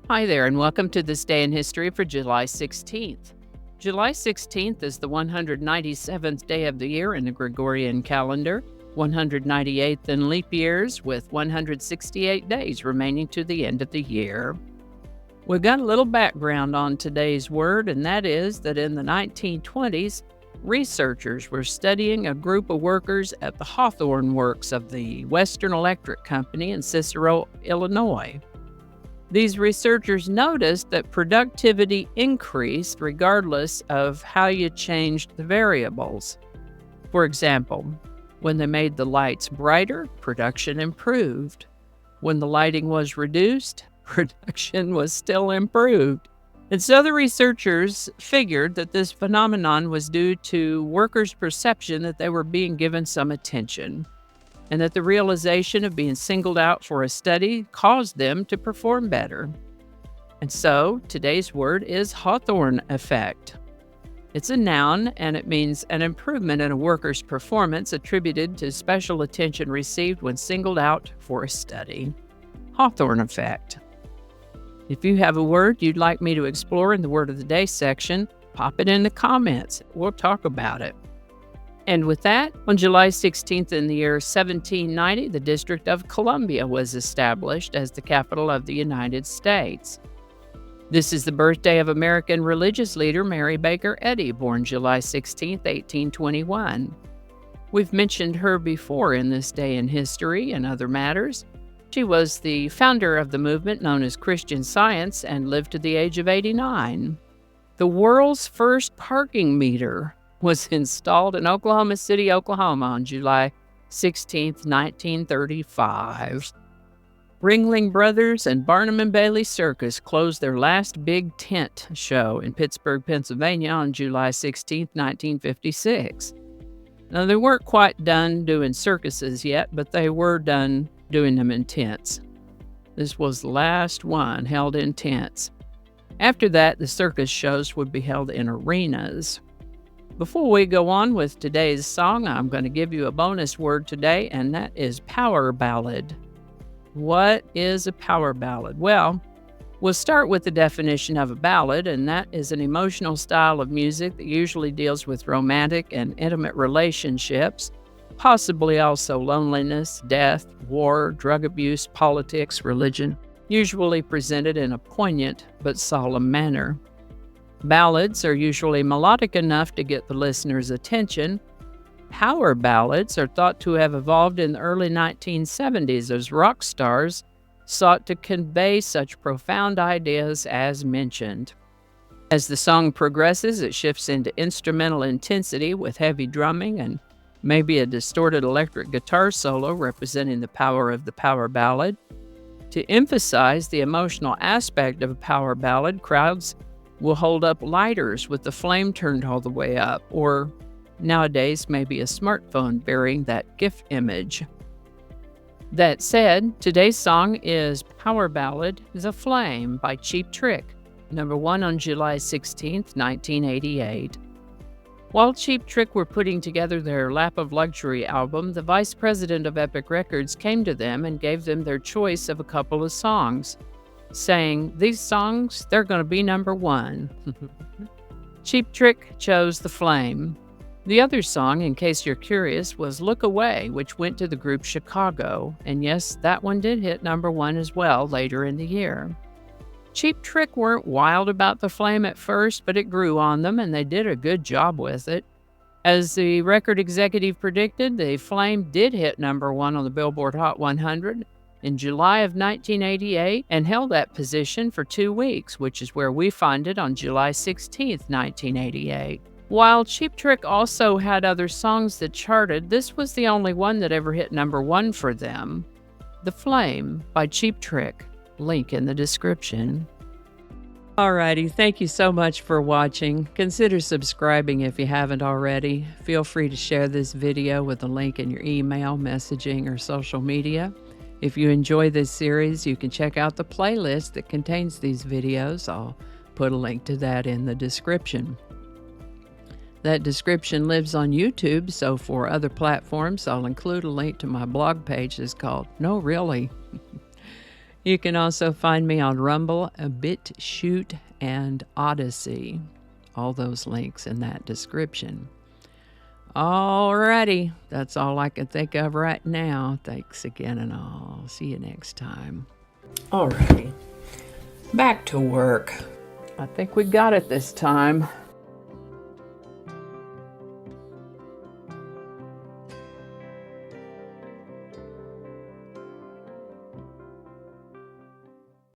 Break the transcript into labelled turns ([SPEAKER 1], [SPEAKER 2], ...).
[SPEAKER 1] Hi there, and welcome to this day in history for July 16th. July 16th is the 197th day of the year in the Gregorian calendar, 198th in leap years, with 168 days remaining to the end of the year. We've got a little background on today's word, and that is that in the 1920s, researchers were studying a group of workers at the Hawthorne works of the Western Electric Company in Cicero, Illinois. These researchers noticed that productivity increased regardless of how you changed the variables. For example, when they made the lights brighter, production improved. When the lighting was reduced, production was still improved. And so the researchers figured that this phenomenon was due to workers' perception that they were being given some attention, and that the realization of being singled out for a study caused them to perform better. And so today's word is Hawthorne effect. It's a noun, and it means an improvement in a worker's performance attributed to special attention received when singled out for a study. Hawthorne effect. If you have a word you'd like me to explore in the Word of the Day section, pop it in the comments. We'll talk about it. And with that, on July 16th in the year 1790, the District of Columbia was established as the capital of the United States. This is the birthday of American religious leader Mary Baker Eddy, born July 16th, 1821. We've mentioned her before in this day in history and other matters. She was the founder of the movement known as Christian Science and lived to the age of 89. The world's first parking meter was installed in Oklahoma City, Oklahoma on July 16, 1935. Ringling Brothers and Barnum and Bailey Circus closed their last big tent show in Pittsburgh, Pennsylvania on July 16, 1956. Now, they weren't quite done doing circuses yet, but they were done doing them in tents. This was the last one held in tents. After that, the circus shows would be held in arenas. Before we go on with today's song, I'm going to give you a bonus word today, and that is power ballad. What is a power ballad? Well, we'll start with the definition of a ballad, and that is an emotional style of music that usually deals with romantic and intimate relationships, possibly also loneliness, death, war, drug abuse, politics, religion, usually presented in a poignant but solemn manner. Ballads are usually melodic enough to get the listener's attention. Power ballads are thought to have evolved in the early 1970s as rock stars sought to convey such profound ideas as mentioned. As the song progresses, it shifts into instrumental intensity with heavy drumming and maybe a distorted electric guitar solo representing the power of the power ballad. To emphasize the emotional aspect of a power ballad, crowds will hold up lighters with the flame turned all the way up, or nowadays maybe a smartphone bearing that GIF image. That said, today's song is Power Ballad The Flame by Cheap Trick, number 1 on July 16, 1988. While Cheap Trick were putting together their Lap of Luxury album, the vice president of Epic Records came to them and gave them their choice of a couple of songs, saying, "These songs, they're going to be number 1. Cheap Trick chose The Flame. The other song, in case you're curious, was Look Away, which went to the group Chicago. And yes, that one did hit number 1 as well later in the year. Cheap Trick weren't wild about The Flame at first, but it grew on them, and they did a good job with it. As the record executive predicted, The Flame did hit number 1 on the Billboard Hot 100 in July of 1988 and held that position for 2 weeks, which is where we find it on July 16, 1988. While Cheap Trick also had other songs that charted, this was the only one that ever hit number 1 for them. The Flame by Cheap Trick. Link in the description. Alrighty, thank you so much for watching. Consider subscribing if you haven't already. Feel free to share this video with a link in your email, messaging, or social media. If you enjoy this series, you can check out the playlist that contains these videos. I'll put a link to that in the description. That description lives on YouTube, so for other platforms, I'll include a link to my blog page that's called No Really. You can also find me on Rumble, BitChute, and Odyssey. All those links in that description. Alrighty, that's all I can think of right now. Thanks again, and I'll see you next time. Alrighty, back to work. I think we got it this time.